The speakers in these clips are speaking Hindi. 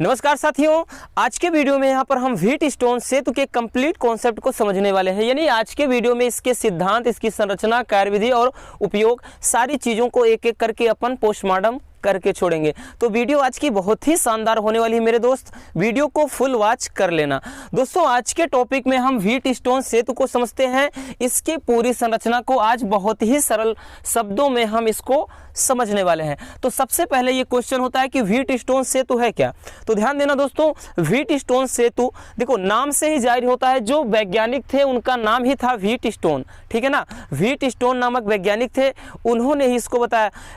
नमस्कार साथियों, आज के वीडियो में यहाँ पर हम व्हीटस्टोन सेतु के कंप्लीट कॉन्सेप्ट को समझने वाले हैं। यानी आज के वीडियो में इसके सिद्धांत, इसकी संरचना, कार्यविधि और उपयोग, सारी चीज़ों को एक एक करके अपन पोस्टमार्टम करके छोड़ेंगे। तो वीडियो आज की बहुत ही शानदार होने वाली है मेरे दोस्त, वीडियो को फुल वॉच कर लेना। दोस्तों, आज के टॉपिक में हम व्हीटस्टोन सेतु को समझते हैं। इसकी पूरी संरचना को आज बहुत ही सरल शब्दों में हम इसको समझने वाले हैं। तो सबसे पहले ये क्वेश्चन होता है कि व्हीटस्टोन सेतु है क्या। तो ध्यान देना दोस्तों, व्हीटस्टोन सेतु देखो नाम से ही जाहिर होता है, जो वैज्ञानिक थे उनका नाम ही था व्हीटस्टोन, ठीक है ना। व्हीटस्टोन नामक वैज्ञानिक थे, उन्होंने ही इसको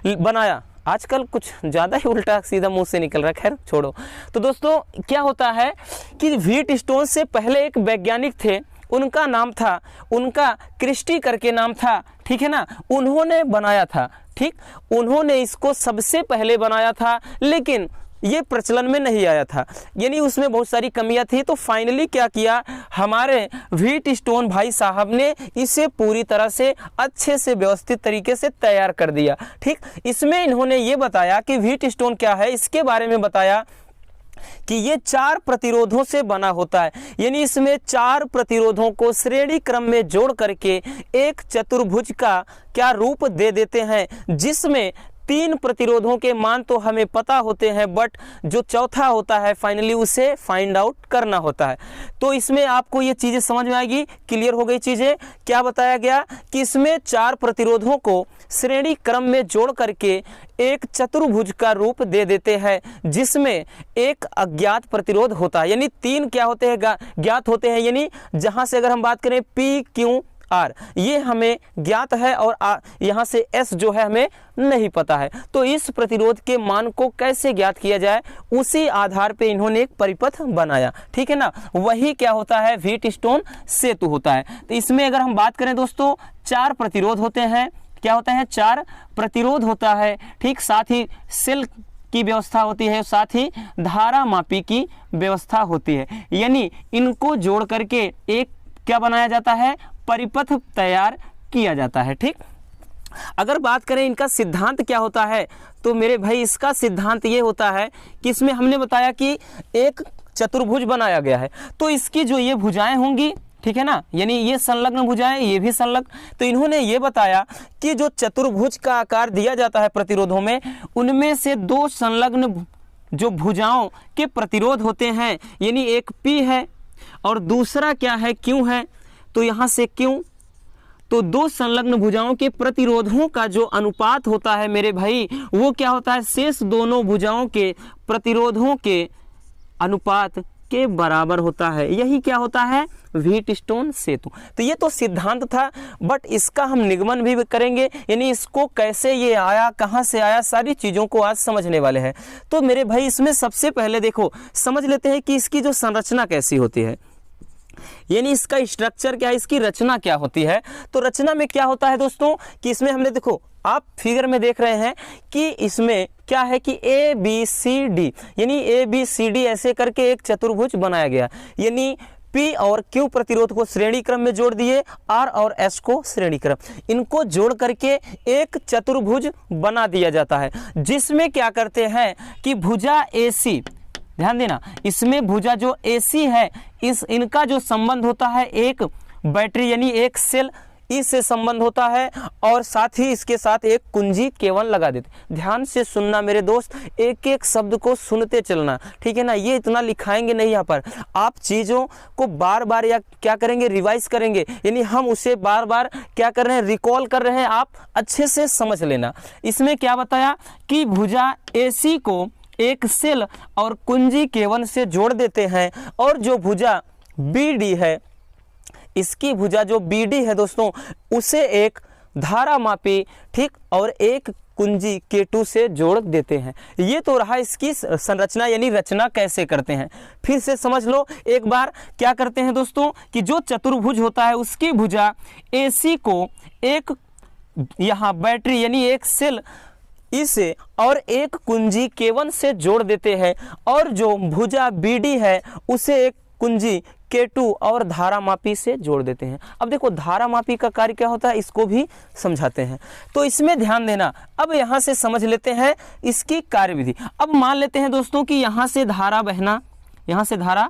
बनाया। आजकल कुछ ज़्यादा ही उल्टा सीधा मुंह से निकल रहा है, खैर छोड़ो। तो दोस्तों क्या होता है कि व्हीटस्टोन से पहले एक वैज्ञानिक थे, उनका नाम था, उनका क्रिस्टी करके नाम था, ठीक है ना। उन्होंने बनाया था, ठीक, उन्होंने इसको सबसे पहले बनाया था, लेकिन ये प्रचलन में नहीं आया था, यानी उसमें बहुत सारी कमियां थी। तो फाइनली क्या किया हमारे व्हीटस्टोन भाई साहब ने, इसे पूरी तरह से अच्छे से व्यवस्थित तरीके से तैयार कर दिया, ठीक। इसमें इन्होंने ये बताया कि व्हीटस्टोन क्या है, इसके बारे में बताया कि ये 4 प्रतिरोधों से बना होता है। यानी इसमें 4 प्रतिरोधों को श्रेणी क्रम में जोड़ करके एक चतुर्भुज का क्या रूप दे देते हैं, जिसमें 3 प्रतिरोधों के मान तो हमें पता होते हैं, बट जो चौथा होता है फाइनली उसे फाइंड आउट करना होता है। तो इसमें आपको ये चीज़ें समझ में आएगी, क्लियर हो गई चीज़ें। क्या बताया गया कि इसमें 4 प्रतिरोधों को श्रेणी क्रम में जोड़ करके एक चतुर्भुज का रूप दे देते हैं, जिसमें एक अज्ञात प्रतिरोध होता है। यानी 3 क्या होते हैं, ज्ञात होते हैं। यानी जहां से अगर हम बात करें P, Q, R, ये हमें ज्ञात है, और यहाँ से S जो है हमें नहीं पता है। तो इस प्रतिरोध के मान को कैसे ज्ञात किया जाए, उसी आधार पे इन्होंने एक परिपथ बनाया, ठीक है ना। वही क्या होता है, व्हीटस्टोन सेतु होता है। तो इसमें अगर हम बात करें दोस्तों, 4 प्रतिरोध होते हैं। क्या होता है, 4 प्रतिरोध होता है, ठीक। साथ ही सेल की व्यवस्था होती है, साथ ही धारा मापी की व्यवस्था होती है। यानी इनको जोड़ करके एक क्या बनाया जाता है, परिपथ तैयार किया जाता है, ठीक। अगर बात करें इनका सिद्धांत क्या होता है, तो मेरे भाई इसका सिद्धांत ये होता है कि इसमें हमने बताया कि एक चतुर्भुज बनाया गया है, तो इसकी जो ये भुजाएं होंगी, ठीक है ना, यानी ये संलग्न भुजाएं, ये भी संलग्न। तो इन्होंने ये बताया कि जो चतुर्भुज का आकार दिया जाता है प्रतिरोधों में, उनमें से 2 संलग्न जो भुजाओं के प्रतिरोध होते हैं, यानी एक P है और दूसरा क्या है, Q है। तो यहाँ से Q, तो 2 संलग्न भुजाओं के प्रतिरोधों का जो अनुपात होता है मेरे भाई, वो क्या होता है, शेष दोनों भुजाओं के प्रतिरोधों के अनुपात के बराबर होता है। यही क्या होता है, व्हीटस्टोन सेतु। तो ये तो सिद्धांत था, बट इसका हम निगमन भी करेंगे, यानी इसको कैसे ये आया, कहाँ से आया, सारी चीज़ों को आज समझने वाले हैं। तो मेरे भाई इसमें सबसे पहले देखो समझ लेते हैं कि इसकी जो संरचना कैसी होती है, यानी इसका स्ट्रक्चर क्या है, इसकी रचना क्या होती है। तो रचना में क्या होता है दोस्तों कि इसमें हमने देखो, आप फिगर में देख रहे हैं कि इसमें क्या है कि ABCD, यानी ABCD ऐसे करके एक चतुर्भुज बनाया गया। यानी P और Q प्रतिरोध को श्रेणी क्रम में जोड़ दिए, R और S को श्रेणी क्रम, इनको जोड़ करके एक चतुर्भुज बना दिया जाता है, जिसमें क्या करते हैं कि भुजा AC, ध्यान देना, इसमें भुजा जो AC है, इनका जो संबंध होता है एक बैटरी यानी एक सेल, इससे संबंध होता है, और साथ ही इसके साथ एक कुंजी केवल लगा देते। ध्यान से सुनना मेरे दोस्त, एक एक शब्द को सुनते चलना, ठीक है ना। ये इतना लिखाएंगे नहीं, यहाँ पर आप चीज़ों को बार बार या क्या करेंगे, रिवाइज करेंगे, यानी हम उसे बार बार क्या कर रहे हैं, रिकॉल कर रहे हैं, आप अच्छे से समझ लेना। इसमें क्या बताया कि भुजा AC को एक सेल और कुंजी केवल से जोड़ देते हैं, और जो भुजा BD है, इसकी भुजा जो BD है दोस्तों, उसे एक धारा मापी, ठीक, और एक कुंजी K2 से जोड़ देते हैं। ये तो रहा इसकी संरचना, यानी रचना कैसे करते हैं। फिर से समझ लो एक बार, क्या करते हैं दोस्तों कि जो चतुर्भुज होता है उसकी भुजा AC को एक यहाँ बैटरी यानी एक सेल इसे और एक कुंजी K1 से जोड़ देते हैं, और जो भुजा BD है उसे एक कुंजी K2 और धारा मापी से जोड़ देते हैं। अब देखो धारा मापी का कार्य क्या होता है, इसको भी समझाते हैं, तो इसमें ध्यान देना। अब यहाँ से समझ लेते हैं इसकी कार्यविधि। अब मान लेते हैं दोस्तों कि यहाँ से धारा बहना, यहाँ से धारा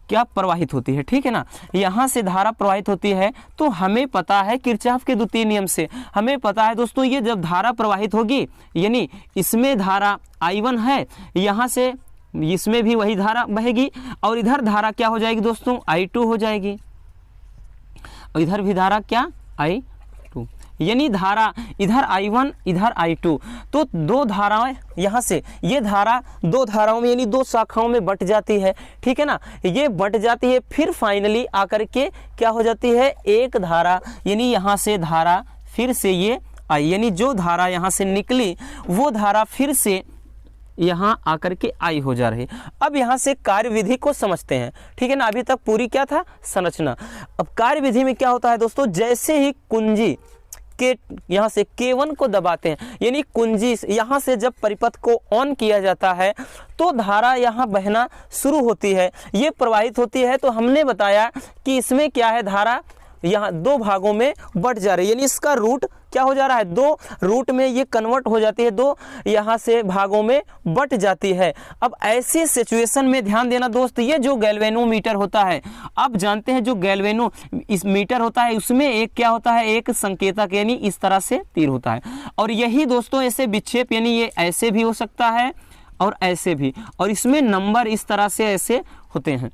क्या प्रवाहित होती है, ठीक है ना, यहाँ से धारा प्रवाहित होती है, तो हमें पता है किरचॉफ के द्वितीय नियम से हमें पता है दोस्तों, ये जब धारा प्रवाहित होगी यानी इसमें धारा I1 है, यहाँ से इसमें भी वही धारा बहेगी और इधर धारा क्या हो जाएगी दोस्तों, I2 हो जाएगी, और इधर भी धारा क्या, I2, यानी धारा इधर I1 इधर I2, तो दो धाराएं यहाँ से, ये धारा दो धाराओं में यानी दो शाखाओं में बट जाती है, ठीक है ना, ये बट जाती है, फिर फाइनली आकर के क्या हो जाती है, एक धारा, यानी यहाँ से धारा फिर से ये आई, यानी जो धारा यहाँ से निकली वो धारा फिर से यहाँ आकर के आई हो जा रही। अब यहाँ से कार्यविधि को समझते हैं, ठीक है ना, अभी तक पूरी क्या था, संरचना। अब कार्यविधि में क्या होता है दोस्तों, जैसे ही कुंजी के यहाँ से K1 को दबाते हैं, यानी कुंजी यहाँ से जब परिपथ को ऑन किया जाता है तो धारा यहाँ बहना शुरू होती है, ये प्रवाहित होती है। तो हमने बताया कि इसमें क्या है, धारा यहाँ दो भागों में बट जा रही है, यानी इसका रूट क्या हो जा रहा है, दो रूट में ये कन्वर्ट हो जाती है, दो यहाँ से भागों में बट जाती है। अब ऐसी सिचुएशन में ध्यान देना दोस्त, ये जो गैल्वेनोमीटर होता है, आप जानते हैं जो गैल्वेनो इस मीटर होता है उसमें एक क्या होता है, एक संकेतक, यानी इस तरह से तीर होता है, और यही दोस्तों ऐसे विक्षेप, यानी ये ऐसे भी हो सकता है और ऐसे भी, और इसमें नंबर इस तरह से ऐसे होते हैं।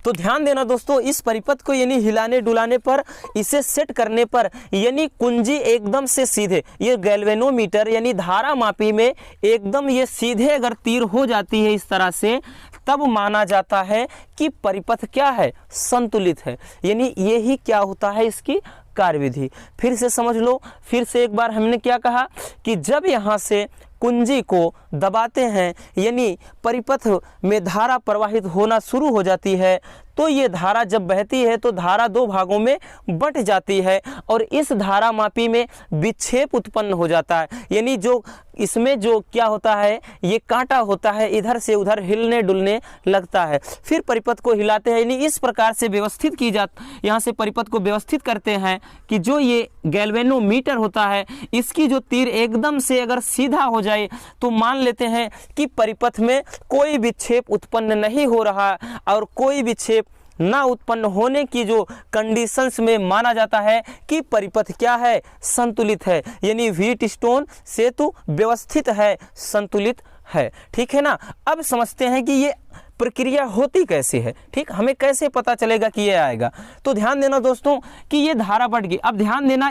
तो ध्यान देना दोस्तों, इस परिपथ को यानी हिलाने डुलाने पर, इसे सेट करने पर, यानी कुंजी एकदम से सीधे, ये गैल्वेनोमीटर यानी धारा मापी में एकदम ये सीधे अगर तीर हो जाती है इस तरह से, तब माना जाता है कि परिपथ क्या है, संतुलित है। यानी यही क्या होता है इसकी कार्यविधि। फिर से समझ लो, फिर से एक बार हमने क्या कहा कि जब यहाँ से कुंजी को दबाते हैं यानी परिपथ में धारा प्रवाहित होना शुरू हो जाती है, तो ये धारा जब बहती है तो धारा दो भागों में बट जाती है और इस धारा मापी में विक्षेप उत्पन्न हो जाता है। यानी जो इसमें जो क्या होता है, ये कांटा होता है, इधर से उधर हिलने डुलने लगता है। फिर परिपथ को हिलाते हैं, यानी इस प्रकार से व्यवस्थित की यहाँ से परिपथ को व्यवस्थित करते हैं कि जो ये गैल्वेनोमीटर होता है इसकी जो तीर एकदम से अगर सीधा हो जाए तो मान लेते हैं कि परिपथ में कोई विक्षेप उत्पन्न नहीं हो रहा, और कोई विक्षेप ना उत्पन्न होने की जो कंडीशंस में माना जाता है कि परिपथ क्या है, संतुलित है, यानी व्हीटस्टोन सेतु व्यवस्थित है, संतुलित है, ठीक है ना। अब समझते हैं कि ये प्रक्रिया होती कैसे है, ठीक, हमें कैसे पता चलेगा कि ये आएगा। तो ध्यान देना दोस्तों कि ये धारा बढ़ गई। अब ध्यान देना,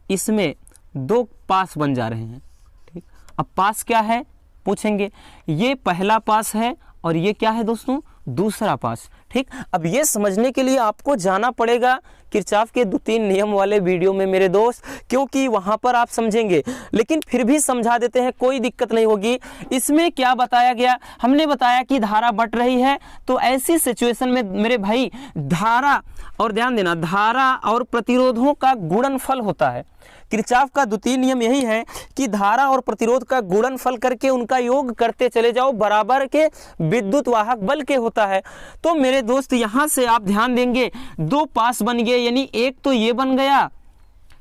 इसमें दो पास बन जा रहे हैं, ठीक। अब पास क्या है पूछेंगे, ये पहला पास है और ये क्या है दोस्तों, दूसरा पास, ठीक। अब ये समझने के लिए आपको जाना पड़ेगा किरचॉफ के 2-3 नियम वाले वीडियो में मेरे दोस्त, क्योंकि वहां पर आप समझेंगे, लेकिन फिर भी समझा देते हैं, कोई दिक्कत नहीं होगी। इसमें क्या बताया गया, हमने बताया कि धारा बढ़ रही है, तो ऐसी सिचुएशन में मेरे भाई धारा, और ध्यान देना, धारा और प्रतिरोधों का गुणनफल होता है। किरचॉफ का 2-3 नियम यही है कि धारा और प्रतिरोध का गुणनफल करके उनका योग करते चले जाओ, बराबर के विद्युत वाहक बल के होता है। तो मेरे दोस्त यहाँ से आप ध्यान देंगे, दो पास बन गए, यानी एक तो ये बन गया,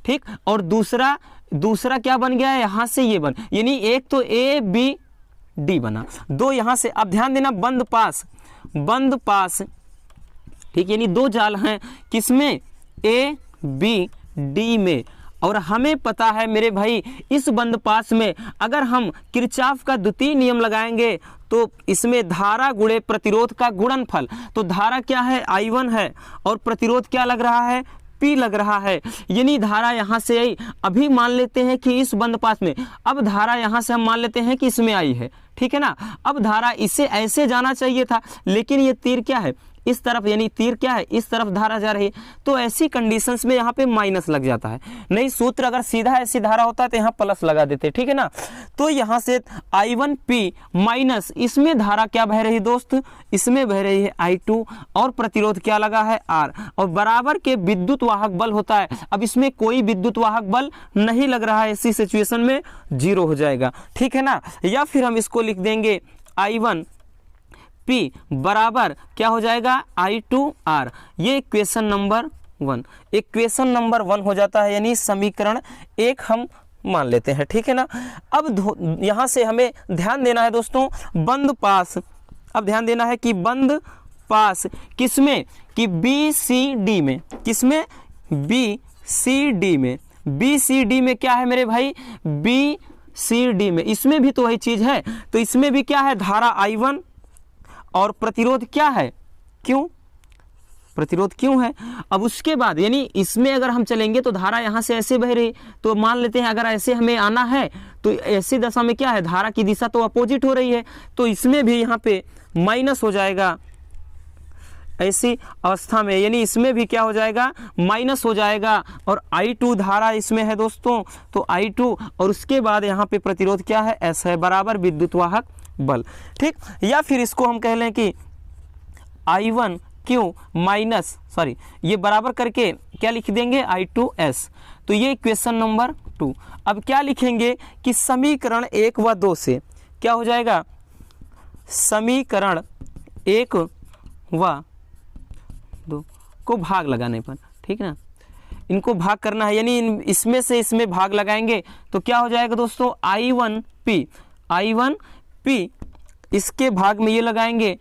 ठीक, और दूसरा क्या बन गया, यहाँ से ये बन, यानी एक तो A B D बना, दो यहाँ से। अब ध्यान देना, बंद पास, ठीक, यानी दो जाल हैं, किसमें, A B D में। और हमें पता है मेरे भाई, इस बंद पास में अगर हम किरचॉफ का 2-3 नियम लगाएंगे तो इसमें धारा गुणे प्रतिरोध का गुणनफल, तो धारा क्या है, I1 है, और प्रतिरोध क्या लग रहा है, P लग रहा है, यानी धारा यहाँ से आई। अभी मान लेते हैं कि इस बंद पास में, अब धारा यहाँ से हम मान लेते हैं कि इसमें आई है, ठीक है ना। अब धारा इससे ऐसे जाना चाहिए था, लेकिन ये तीर क्या है, इस तरफ, यानी तीर क्या है, इस तरफ धारा जा रही है, तो ऐसी कंडीशंस में यहाँ पे माइनस लग जाता है। नहीं, सूत्र अगर सीधा ऐसी धारा होता है तो यहाँ प्लस लगा देते, ठीक है ना। तो यहाँ से I1P माइनस, इसमें धारा क्या बह रही दोस्त, इसमें बह रही है I2, और प्रतिरोध क्या लगा है R, और बराबर के विद्युत वाहक बल होता है। अब इसमें कोई विद्युत वाहक बल नहीं लग रहा है, ऐसी सिचुएशन में 0 हो जाएगा, ठीक है ना। या फिर हम इसको लिख देंगे I1P P बराबर क्या हो जाएगा I2R। ये इक्वेशन नंबर 1, इक्वेशन नंबर 1 हो जाता है, यानी समीकरण 1 हम मान लेते हैं, ठीक है ना। अब यहाँ से हमें ध्यान देना है दोस्तों बंद पास। अब ध्यान देना है कि बंद पास किसमें, कि BCD में, किसमें BCD में, BCD में क्या है मेरे भाई BCD में, इसमें भी तो वही चीज है। तो इसमें भी क्या है धारा I1 और प्रतिरोध क्या है क्यों, प्रतिरोध क्यों है। अब उसके बाद यानी इसमें अगर हम चलेंगे तो धारा यहाँ से ऐसे बह रही, तो मान लेते हैं अगर ऐसे हमें आना है तो ऐसी दशा में क्या है धारा की दिशा तो अपोजिट हो रही है, तो इसमें भी यहाँ पे माइनस हो जाएगा ऐसी अवस्था में, यानी इसमें भी क्या हो जाएगा माइनस हो जाएगा। और I2 धारा इसमें है दोस्तों, तो I2 और उसके बाद यहाँ पे प्रतिरोध क्या है S है बराबर विद्युत वाहक बल, ठीक। या फिर इसको हम कह लें कि I1 क्यों माइनस सॉरी ये बराबर करके क्या लिख देंगे I2S। तो ये इक्वेशन नंबर 2। अब क्या लिखेंगे कि समीकरण 1 व 2 से क्या हो जाएगा, समीकरण 1 व 2 को भाग लगाने पर, ठीक ना, इनको भाग करना है, यानी इसमें से इसमें भाग लगाएंगे तो क्या हो जाएगा दोस्तों I1P, I1P इसके भाग में ये लगाएंगे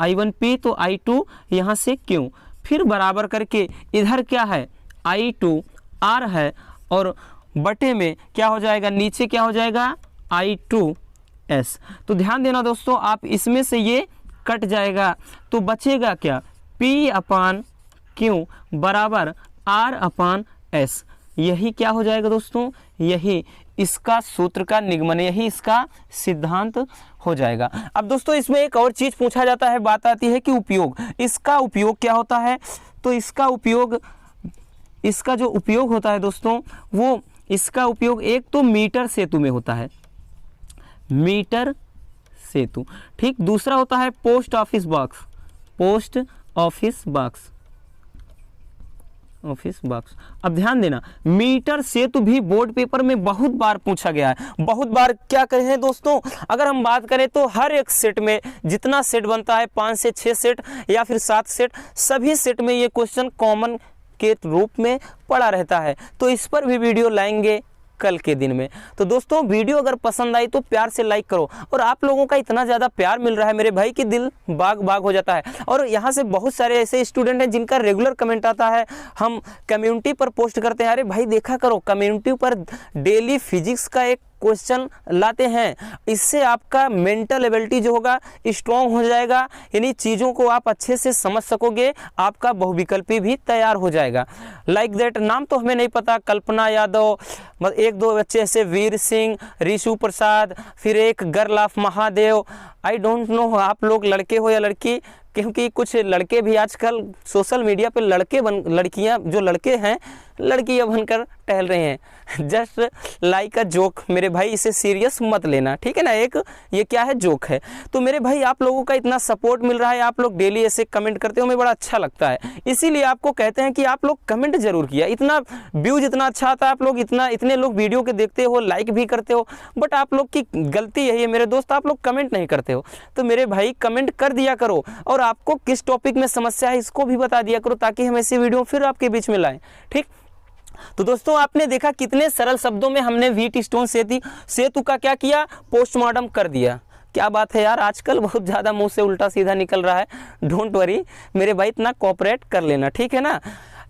I1P, तो I2 यहाँ से क्यों, फिर बराबर करके इधर क्या है I2R है, और बटे में क्या हो जाएगा नीचे क्या हो जाएगा I2S। तो ध्यान देना दोस्तों, आप इसमें से ये कट जाएगा तो बचेगा क्या P/Q बराबर R/S। यही क्या हो जाएगा दोस्तों, यही इसका सूत्र का निगमन, यही इसका सिद्धांत हो जाएगा। अब दोस्तों इसमें एक और चीज पूछा जाता है, बात आती है कि उपयोग, इसका उपयोग क्या होता है। तो इसका उपयोग, इसका जो उपयोग होता है दोस्तों वो इसका उपयोग एक तो मीटर सेतु में होता है, मीटर सेतु, ठीक। दूसरा होता है post office box, post office box, office box. अब ध्यान देना मीटर सेतु भी बोर्ड पेपर में बहुत बार पूछा गया है, बहुत बार क्या कहे हैं दोस्तों, अगर हम बात करें तो हर एक सेट में जितना सेट बनता है 5 से 6 सेट या फिर 7 सेट, सभी सेट में ये क्वेश्चन कॉमन के रूप में पड़ा रहता है। तो इस पर भी वीडियो लाएंगे कल के दिन में। तो दोस्तों वीडियो अगर पसंद आई तो प्यार से लाइक करो, और आप लोगों का इतना ज़्यादा प्यार मिल रहा है मेरे भाई कि दिल बाग बाग हो जाता है। और यहाँ से बहुत सारे ऐसे स्टूडेंट हैं जिनका रेगुलर कमेंट आता है, हम कम्युनिटी पर पोस्ट करते हैं, अरे भाई देखा करो कम्युनिटी पर डेली फिजिक्स का एक क्वेश्चन लाते हैं, इससे आपका मेंटल एबिलिटी जो होगा स्ट्रॉन्ग हो जाएगा, यानी चीज़ों को आप अच्छे से समझ सकोगे, आपका बहुविकल्पी भी तैयार हो जाएगा। लाइक दैट नाम तो हमें नहीं पता, कल्पना यादव, 1-2 बच्चे ऐसे वीर सिंह, ऋषु प्रसाद, फिर एक girl of Mahadev, I don't know आप लोग लड़के हो या लड़की, क्योंकि कुछ लड़के भी आजकल सोशल मीडिया पे लड़कियां जो लड़के हैं लड़कियां बनकर टहल रहे हैं। जस्ट लाइक अ जोक मेरे भाई, इसे सीरियस मत लेना, ठीक है ना, एक ये क्या है जोक है। तो मेरे भाई आप लोगों का इतना सपोर्ट मिल रहा है, आप लोग डेली ऐसे कमेंट करते हो, हमें बड़ा अच्छा लगता है, इसीलिए आपको कहते हैं कि आप लोग कमेंट जरूर किया। इतना व्यूज इतना अच्छा आता है, आप लोग इतने लोग वीडियो के देखते हो, लाइक भी करते हो, बट आप लोग की गलती यही है मेरे दोस्त, आप लोग कमेंट नहीं करते हो। तो मेरे भाई कमेंट कर दिया करो, और आपको किस टॉपिक में समस्या है इसको भी बता दिया करो, ताकि हम ऐसी वीडियो फिर आपके बीच में लाएं, ठीक। तो दोस्तों आपने देखा कितने सरल शब्दों में हमने व्हीट स्टोन सेतु का क्या किया, पोस्टमार्टम कर दिया। क्या बात है यार, आजकल बहुत ज़्यादा मुंह से उल्टा सीधा निकल रहा है, डोंट वरी मेरे भाई, इतना कोऑपरेट कर लेना, ठीक है ना।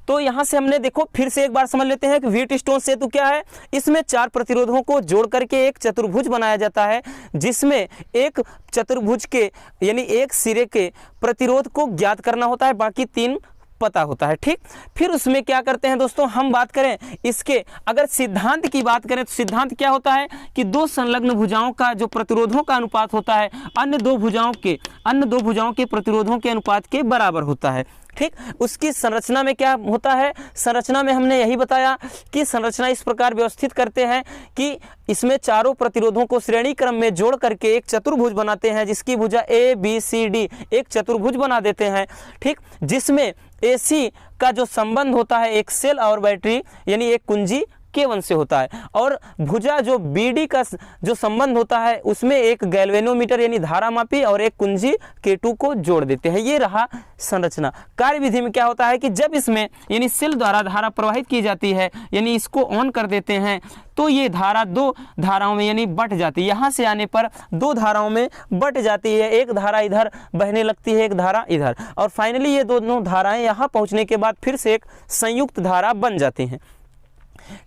तो यहाँ से हमने देखो फिर से एक बार समझ लेते हैं कि व्हीट स्टोन सेतु क्या है। इसमें 4 प्रतिरोधों को जोड़ करके एक चतुर्भुज बनाया जाता है, जिसमें एक चतुर्भुज के यानी एक सिरे के प्रतिरोध को ज्ञात करना होता है, बाकी 3 पता होता है, ठीक। फिर उसमें क्या करते हैं दोस्तों, हम बात करें इसके अगर सिद्धांत की बात करें तो सिद्धांत क्या होता है कि 2 संलग्न भुजाओं का जो प्रतिरोधों का अनुपात होता है अन्य दो भुजाओं के प्रतिरोधों के अनुपात के बराबर होता है, ठीक। उसकी संरचना में क्या होता है, संरचना में हमने यही बताया कि संरचना इस प्रकार व्यवस्थित करते हैं कि इसमें चारों प्रतिरोधों को श्रेणी क्रम में जोड़ करके एक चतुर्भुज बनाते हैं, जिसकी भुजा ABCD एक चतुर्भुज बना देते हैं, ठीक। जिसमें AC का जो संबंध होता है एक सेल और बैटरी यानी एक कुंजी K1 से होता है। और भुजा जो BD का जो संबंध होता है उसमें एक गैल्वेनोमीटर यानी धारा मापी और एक कुंजी K2 को जोड़ देते हैं। ये रहा संरचना। कार्यविधि में क्या होता है कि जब इसमें यानी सेल द्वारा धारा प्रवाहित की जाती है, यानी इसको ऑन कर देते हैं, तो ये धारा दो धाराओं में यानी बट जाती है। यहाँ से आने पर दो धाराओं में बट जाती है, एक धारा इधर बहने लगती है, एक धारा इधर, और फाइनली ये दोनों धाराएं यहाँ पहुँचने के बाद फिर से एक संयुक्त धारा बन जाती हैं।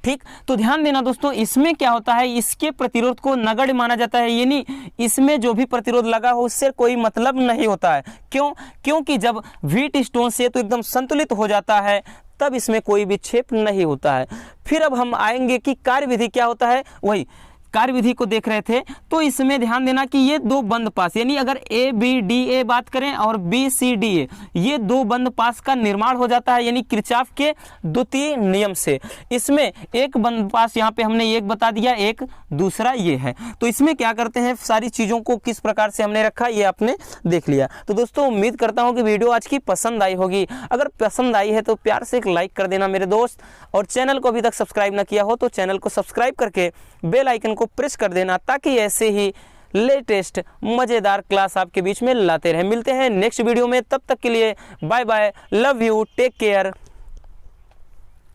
ठीक, तो ध्यान देना दोस्तों, इसमें क्या होता है, इसके प्रतिरोध को नगण्य माना जाता है, यानी इसमें जो भी प्रतिरोध लगा हो उससे कोई मतलब नहीं होता है। क्यों? क्योंकि जब व्हीटस्टोन से तो एकदम संतुलित हो जाता है, तब इसमें कोई विक्षेप नहीं होता है। फिर अब हम आएंगे कि कार्यविधि क्या होता है, वही कार्यविधि को देख रहे थे। तो इसमें ध्यान देना कि ये दो बंद पास, यानी अगर ABDA बात करें और BCDA, ये दो बंद पास का निर्माण हो जाता है, यानी किरचॉफ के द्वितीय नियम से। इसमें एक बंद पास यहाँ पे हमने एक बता दिया, एक दूसरा ये है। तो इसमें क्या करते हैं, सारी चीज़ों को किस प्रकार से हमने रखा ये आपने देख लिया। तो दोस्तों उम्मीद करता हूँ कि वीडियो आज की पसंद आई होगी। अगर पसंद आई है तो प्यार से एक लाइक कर देना मेरे दोस्त, और चैनल को अभी तक सब्सक्राइब ना किया हो तो चैनल को सब्सक्राइब करके बेल आइकन को प्रेस कर देना, ताकि ऐसे ही लेटेस्ट मज़ेदार क्लास आपके बीच में लाते रहे। मिलते हैं नेक्स्ट वीडियो में, तब तक के लिए bye bye, love you, take care.